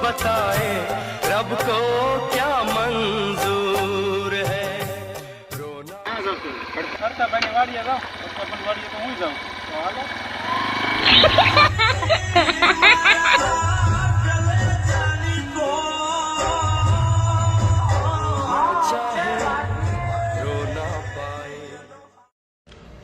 बताए रब को क्या मंजूर है रोना करता भाई वाड़िया जाओ अपन वाड़िया तो હું જાઉં તો હાલો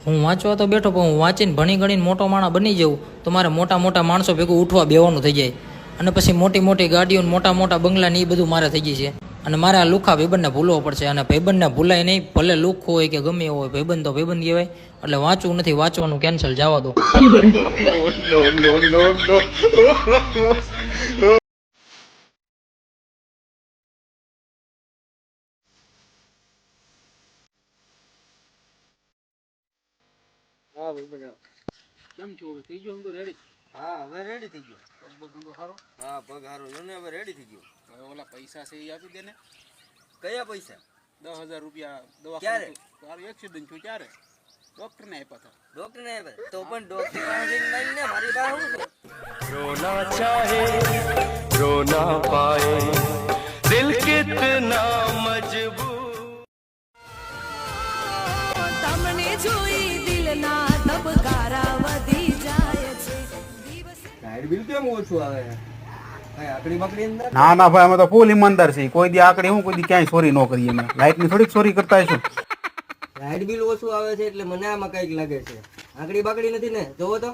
હું વાંચવા તો બેઠો પણ હું વાંચીને ભણી ગણીને મોટો માણસ બની જાઉં તો મારે મોટા મોટા માણસો ભેગું ઉઠવા બેવાનું થઈ જાય અને પછી મોટી મોટી ગાડીઓ મોટા મોટા બંગલા ને એ બધું મારે થઈ જાય છે અને મારે આ લુખા ભાઈબંધને ભૂલવો પડશે અને ભાઈબંધને ભૂલાય નહીં ભલે લુખો હોય કે ગમે એવો હોય ભાઈબંધ તો ભાઈબંધ કહેવાય એટલે વાંચવું નથી વાંચવાનું કેન્સલ જવા દો હા ભાઈ બગા કેમ છો હવે થઈ ગયો હું તો રેડી હા હવે રેડી થઈ ગયો બધું સારો હા પગ હારો જો ને હવે રેડી થઈ ગયો હવે ઓલા પૈસા છે એ આપી દે ને કયા પૈસા 10,000 રૂપિયા દવા ક્યારે તારું એક્સિડન્ટ થયું ત્યારે ડોક્ટર ને આપ્યા હતા ડોક્ટર ને આપ્યા તો પણ ડોક્ટર પાસે લઈને ને મારી પાસે હું रोना चाहे रो ना पाए दिल कितना मजबूर તમને જોઈ દિલના ધબકારા વધી જાય છે લાઈટ બિલ કેમ ઓછું આવે કઈ આકડી બકડી અંદર ના ના ભાઈ અમે તો ફૂલ ઈમાનદાર છીએ કોઈ દી આકડી હું કોઈ દી ક્યાંય ચોરી ન કરીએ અમે લાઈટ ની થોડીક ચોરી કરતા હશું લાઈટ બિલ ઓછું આવે છે એટલે મને આમાં કઈક લાગે છે આકડી બકડી નથી ને જોવો તો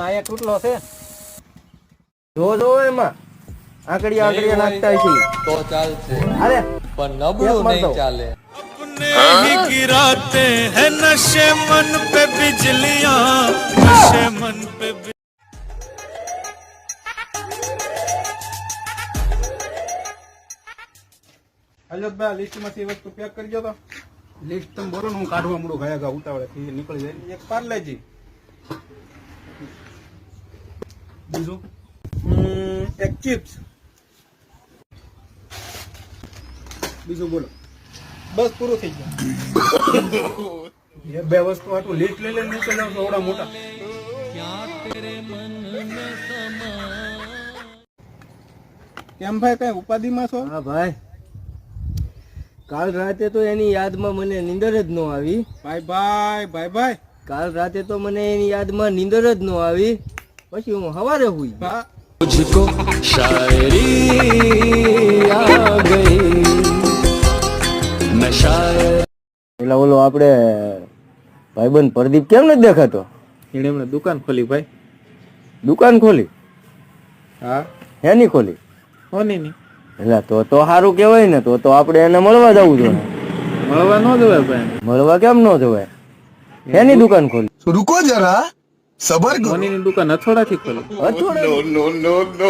આયા તૂટલો છે જો જો એમાં આકડી આકડી નાખતા છે તો ચાલશે અરે પણ નબળું નહીં ચાલે ही गिराते हैं नशे मन पे बिजलियां नशे मन पे અલ્યોભાઈ લિસ્ટ માંથી વસ્તુ પેક કરી દો તો લિસ્ટ તમે બોલો ને હું કાઢવા મળું ગયા ગા ઉતાવળે થી નીકળી જાય એક પાર્લેજી બીજું એક ચિપ્સ બીજું બોલો બસ પૂરું થઈ ગયું એ બે વસ્તુ આટલું લિસ્ટ લઈ લઈને નીકળી જાવ છો ઓડા મોટા કેમ ભાઈ કઈ ઉપાધિમાં છો હા ભાઈ કાલ રાતે તો એની યાદમાં મને નીંદર જ ન આવી ભાઈ ભાઈ ભાઈ ભાઈ કાલ રાતે તો મને એની યાદમાં નીંદર જ ન આવી પછી હું સવારે હુઈ मुझको शायरी आ गई मैं शायर એટલે ઓલો આપણે ભાઈબંધ પ્રદીપ કેમ નથી દેખાતો એને એમણે દુકાન ખોલી ભાઈ દુકાન ખોલી હા એની ખોલી હોની ની એટલે તો સારું કહેવાય ને તો આપણે એને મળવા જવું જોઈએ મળવા ન જવાય ભાઈ મળવા કેમ ન જવાય એની દુકાન ખોલી रुको जरा सबर करो હોની ની દુકાન અથોડાથી ખોલી नो नो नो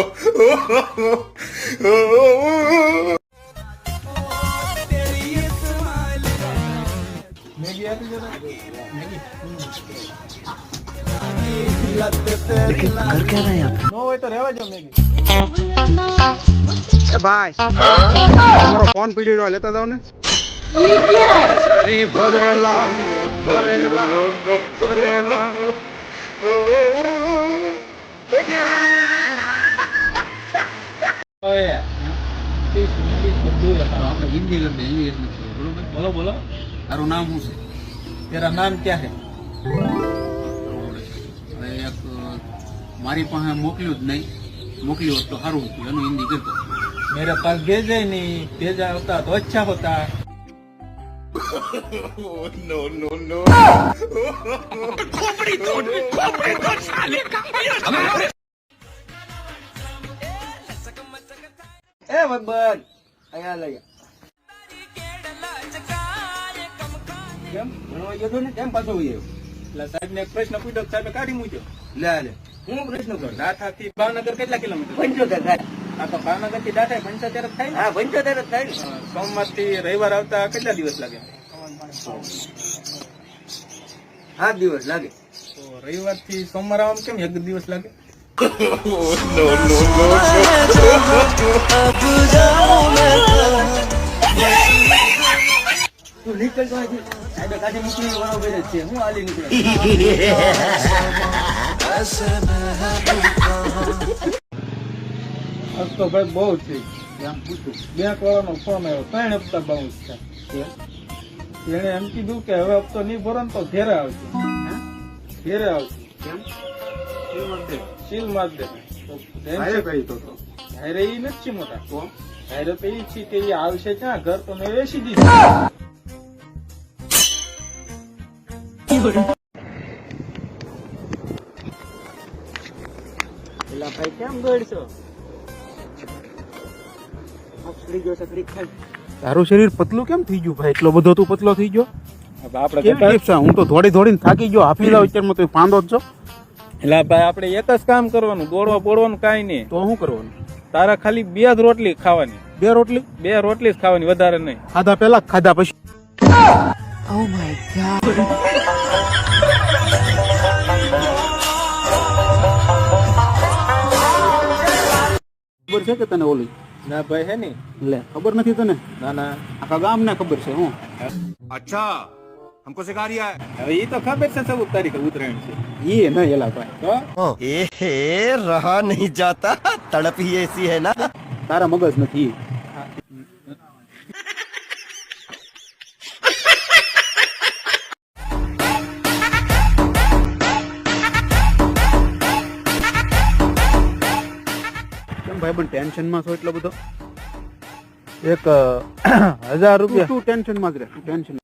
મેગી આપી દો નો હોય તો રહેવા જો મેગી એ ભાઈ તમારો ફોન પીડી રહ્યો લેતા જાવ ને અરે ભરેલા બોલો બોલો તારું નામ શું છે તેરા નામ ક્યાં હે એક મારી પાસે મોકલ્યું જ નહીં મોકલ્યું હોત તો સારું હતું એનું હિન્દી કરતો મેરે પાસ भेजे नहीं भेजा होता तो अच्छा होता नो नो नो એ ભગવાન અહીંયા લઈ કેમ ભણવા ગયો ને કેમ પાછો ગયો એટલે સાહેબ ને એક પ્રશ્ન પૂછ્યો સાહેબ કાઢી મૂક્યો લે લે હું પ્રશ્ન કરું દાથાથી ભાવનગર કેટલા કિલોમીટર 75 થાય આ તો ભાવનગર થી દાથા 75 જ થાય ને હા 75 જ થાય ને સોમવાર થી રવિવાર આવતા કેટલા દિવસ લાગે 7 દિવસ લાગે તો રવિવાર થી સોમવાર આવવામાં કેમ એક દિવસ લાગે नो नो नो તું નીકળ તો અહીંથી સાહેબ કાઢે મૂકીને બરોબર જ છે હું હાલી નીકળ્યો તો ભાઈ બહુ થઈ બેંક વાળાનો ફોન આવ્યો 3 હપ્તા બાઉન્સ છે એને એમ કીધું કે હવે હપ્તો નહીં ભરો ને તો ઘેરે આવજો સીલ માર દે હારે ઈ નથી મોટા હારે તો ઈ છે કે ઈ આવશે ક્યાં ઘર તો મેં વેચી દીધું પેલા ભાઈ કેમ દોડશો? સકડી ગયો સકડી ખાઈ. તારું શરીર પતલું કેમ થઈ ગયું ભાઈ? એટલો બધો તું પતલો થઈ ગયો? આપણે કેવી ટિપ્સ છે? હું તો દોડીને થાકી ગયો. હાફીલા વિચારમાં તું પાંદો જ છો. એટલે ભાઈ આપણે એક જ કામ કરવાનું, દોડવા બોડવાનું કાંઈ નહીં. તો શું કરવાનું? તારા ખાલી 2 જ રોટલી ખાવાની. 2 રોટલી? 2 રોટલી જ ખાવાની, વધારે નહીં. ખાધા પેલા ખાધા પછી? ખબર છે કે તને ઓલી? ના ભાઈ હે નહીં. લે ખબર નથી તને? ના ના, આખા ગામને ખબર છે. હું अच्छा हमको सिखा रिया है હવે ઈ તો ખબર છે 14 તારીખે ઉત્તરાયણ છે. એ ન એલા ભાઈ, તો एहे रहा नहीं जाता तड़प ही ऐसी है ना તારા મગજ નથી. કેમ ભાઈ પણ ટેન્શનમાં છો એટલો બધો? એક 1000 રૂપિયા. તું ટેન્શનમાં જ રહે. Tension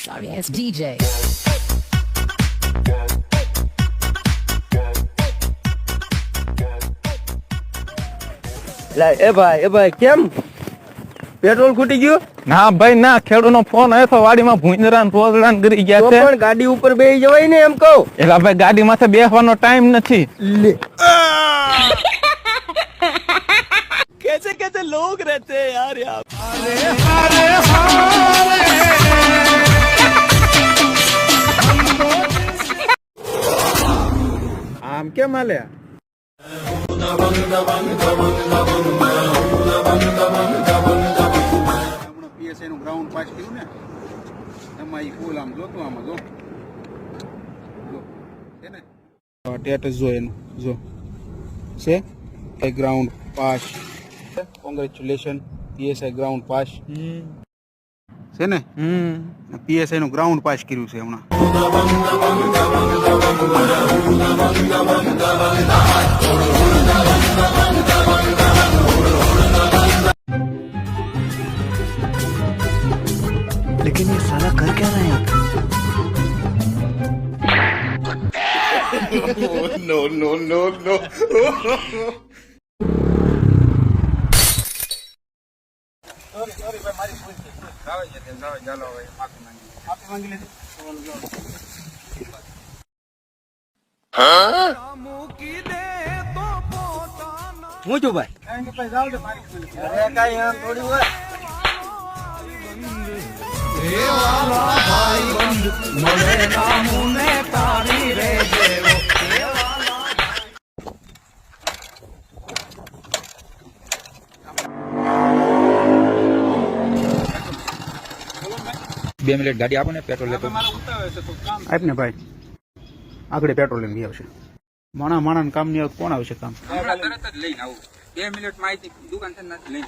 Sorry ass DJ. ए भाई केम पेट्रोल ખૂટી ગયું? ના ભાઈ ના, ખેડૂતનો ફોન આવ્યો તો વાડીમાં ભૂંજરા ને રોજડા ને ગરી ગયા છે. પણ ગાડી ઉપર બેસી જવાય ને એમ કહું. એટલે ભાઈ ગાડી માથે બેસવાનો ટાઈમ નથી. कैसे कैसे लोग रहते हैं यार यहाँ. આમ કેમ હાલે? પીએસઆઈ નું ગ્રાઉન્ડ પાસ કર્યું ને, એમાં ઈ ફૂલ આમ જોતું આમાં જો છે ને સ્ટેટસ જો એનું જો છે એ ground pass. Congratulation PSI ground pass છે ને. પીએસઆઈ નું ગ્રાઉન્ડ પાસ કર્યું છે હમણાં. लेकिन ये साला कर क्या रहा है? नो नो नो नो હું છું ભાઈ? કઈ આમ થોડી હોય. બે મિનિટ ગાડી આપો ને, પેટ્રોલ લેતો. આપ ને ભાઈ, આગળ પેટ્રોલ લઈને આવશે. માણા કામ નહીં આવતું, કોણ આવશે કામ? તરત જ લઈને આવું. 2 મિનિટ માહિતી દુકાન છે નથી લઈને.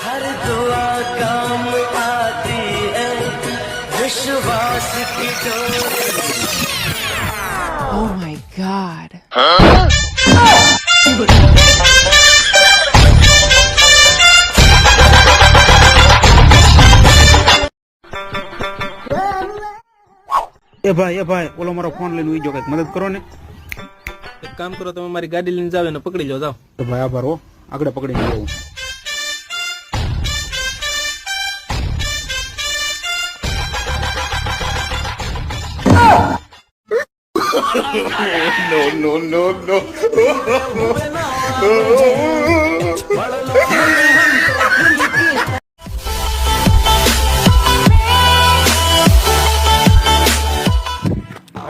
हर दुआ काम आती है विश्वास की डोरी. Oh my god. એ ભાઈ ઓલો મારો ફોન લઈને ઉઈ જો, કઈક મદદ કરો ને. એક કામ કરો, તમે મારી ગાડી લઈને જાવ ને પકડી લો, જાઓ. તો ભાઈ આભાર હો, આગળ પકડીને જવું. no, no, no.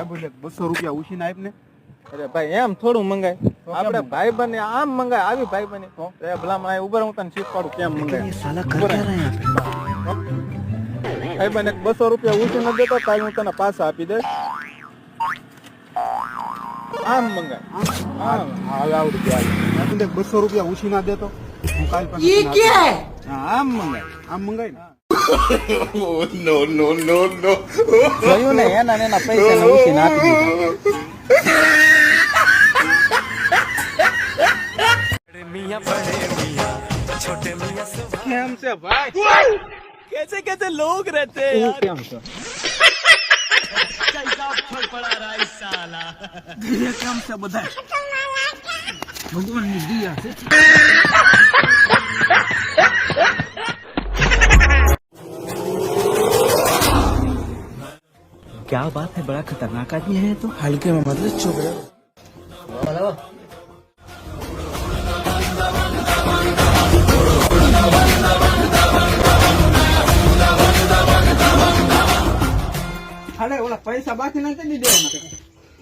બોલે 200 રૂપિયા ઉછીને આપ ને. અરે ભાઈ એમ થોડું મંગાય આપણે ભાઈ બને આમ મંગાય આવી ભાઈ બને તો એ ભલા મને ઉભર હું તને શીખવાડું કેમ મંગાય સાલા કર કે રહે ભાઈ બને 200 રૂપિયા ઉછી ન દેતો કાલ હું તને પાછા આપી દે આમ મંગાય હાલ રૂપિયા બોલે 200 રૂપિયા ઉછી ના દેતો હું કાલ પાછા ઈ કે આમ મંગાય ને. Oh, no, no, no, no. જોયું ને એના પૈસા ને ઉછી ના આપી દીધા. કેમ છે ભાઈ? कैसे कैसे लोग रहते हैं यार કેમ છો કેમ છે બધા? ભગવાન ની દિયા છે. क्या बात है बड़ा खतरनाक आदमी है तो हल्के में मतलब छोकरा અરે ઓલા પૈસા બાકી નથી દીધે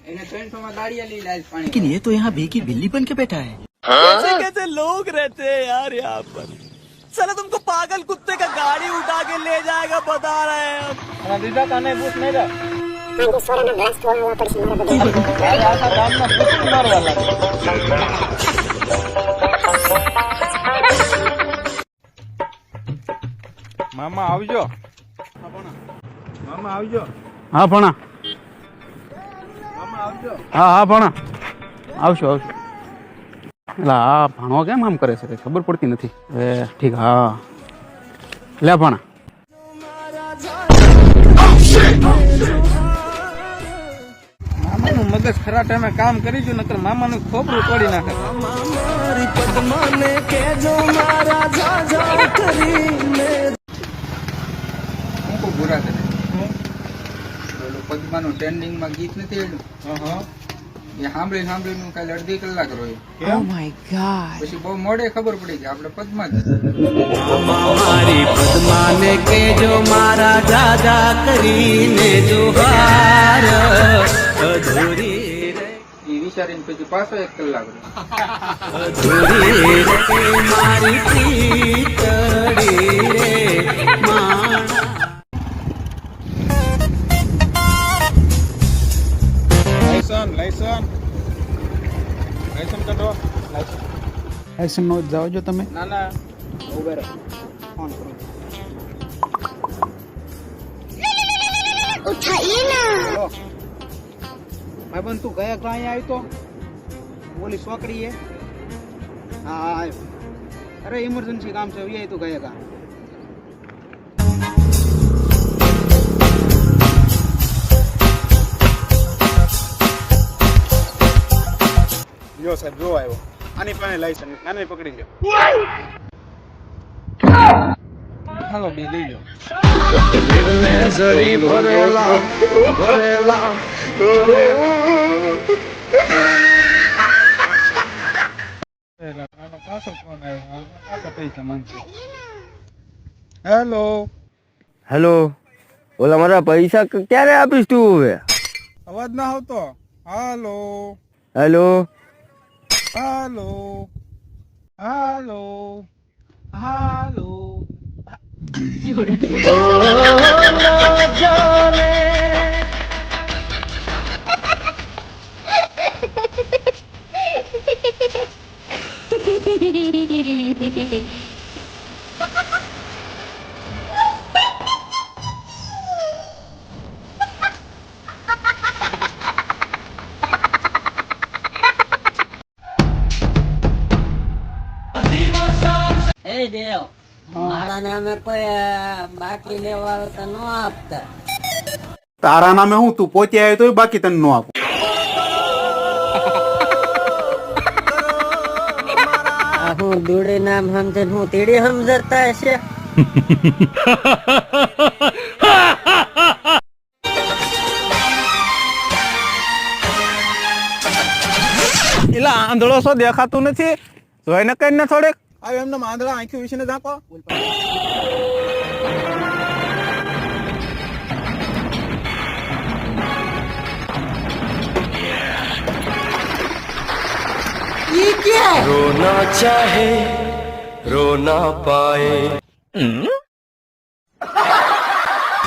એને 300 માં દાડિયા લઈ લાય પાણી. लेकिन ये तो यहाँ बेकी बिल्ली बन के बैठा है कैसे कैसे लोग रहते हैं यार यहाँ पर साला तुमको पागल कुत्ते का गाड़ी उठा के ले जाएगा बता रहे हैं हम દીધા તને પૂછ નહીં રે મામા આવજો મામા આવજો હા ભણા મામા આવજો હા ભણા આવશો એટલે આ ભણો કેમ આમ કરે છે કઈ ખબર પડતી નથી. એ ઠીક હા લે ભણા. મામાનું મગજ ખરા ટાઈમે કામ કરી જો નકર મામાનું ખોપરું તોડી નાખે હું બુરા કરે પદ્માનું ટ્રેન્ડિંગમાં ગીત નથી આવ્યું એ સાંભળીને કાલે અડધી કલાક રહ્યો Oh my god. પછી બહુ મોડે ખબર પડી કે આપણે પદ્મા જ મારી પદ્માને કેજો મારા દાદા કરીને જોહાર અધૂરી એ વિચારીને પછી પાછો 1 કલાક રહ્યો અધૂરી રે મારી પ્રીતડી રે માણા લાયસન કાઢો એક્શન નો જાઓ જો તમે. ના ના ઉભે રહો ફોન કરો उठाइए ना ભાઈ બંધ તું ગયા ક્યાં આવી તો ઓલી છોકરી હે હા આવ્યો. અરે ઇમરજન્સી કામ છે આવી તું ગયા કા. જો સાહેબ જો આવ્યો આની પાસે લાયસન્સ આને પકડી લ્યો. હાલો બે લઈ લો પાછો ફોન આવ્યો પાછા પૈસા માંગશે હેલો હેલો ઓલા મારા પૈસા ક્યારે આપીશ તું હવે? અવાજ ના આવતો હાલો હેલો હાલો હાલો હાલો દેવ મારા નામે કોઈ બાકી લેવા આવે તો ન આપતા. તારા નામે હું તું પોતે આવ્યો તો બાકી તને નો આપું. હું દોડે નામ સમજે હું તેડી સમજતા હશે. એલા આંધળો છો દેખાતું નથી જોઈને કઈ ને થોડેક આવે એમને આંધળા આંખી વિશે ઝાંકો रोना चाहे रो ना पाए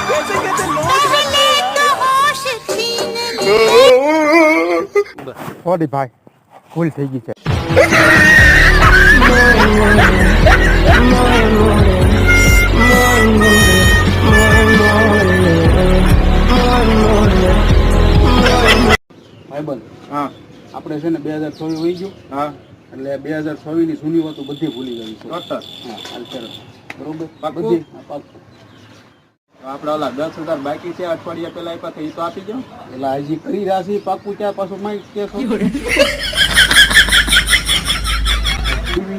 कैसे कैसे लोग रहते हैं સોરી ભાઈ ભૂલ થઈ ગઈ છે ભાઈબંધ હા આપણે છે ને 2026 વહી ગયું હા એટલે 2026 ની જૂની વાતો બધી ભૂલી ગઈ છે ડોક્ટર હા હાલ ચાલો બરોબર પાક્કું? બધી હા, પાક્કું. આપડે ઓલા 10,000 બાકી છે અઠવાડિયા પહેલા આપ્યા હતા એ તો આપી દો એટલે હજી કરી રહ્યા છે પાકું ત્યાં પાછું માઇક કે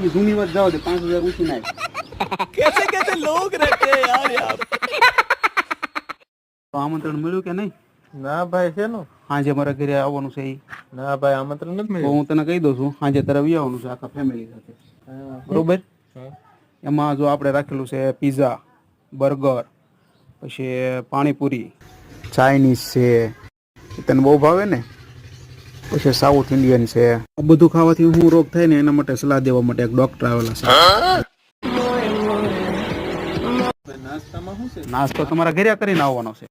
જૂની વાત જાવ દે 5,000 ઊંચી નાખ कैसे कैसे लोग रहते हैं यार यहाँ पे તો આમંત્રણ મળ્યું કે નહીં ના ભાઈ છે નું સાંજે મારા ઘરે આવવાનું છે ઈ. ના ભાઈ આમંત્રણ નથી તો મળ્યું હું તને કહી દઉં છું સાંજે તારે આવવાનું છે આખા ફેમિલી સાથે બરોબર એમાં જો આપણે રાખેલું છે પીઝા બર્ગર પછી પાણીપુરી ચાઇનીઝ છે એ તને બહુ ભાવે ને પછી સાઉથ ઇન્ડિયન છે આ બધું ખાવાથી હું રોગ થાય ને એના માટે સલાહ દેવા માટે એક ડોક્ટર આવેલા છે નાસ્તામાં શું છે નાસ્તો તમારા ઘરે કરીને આવવાનો છે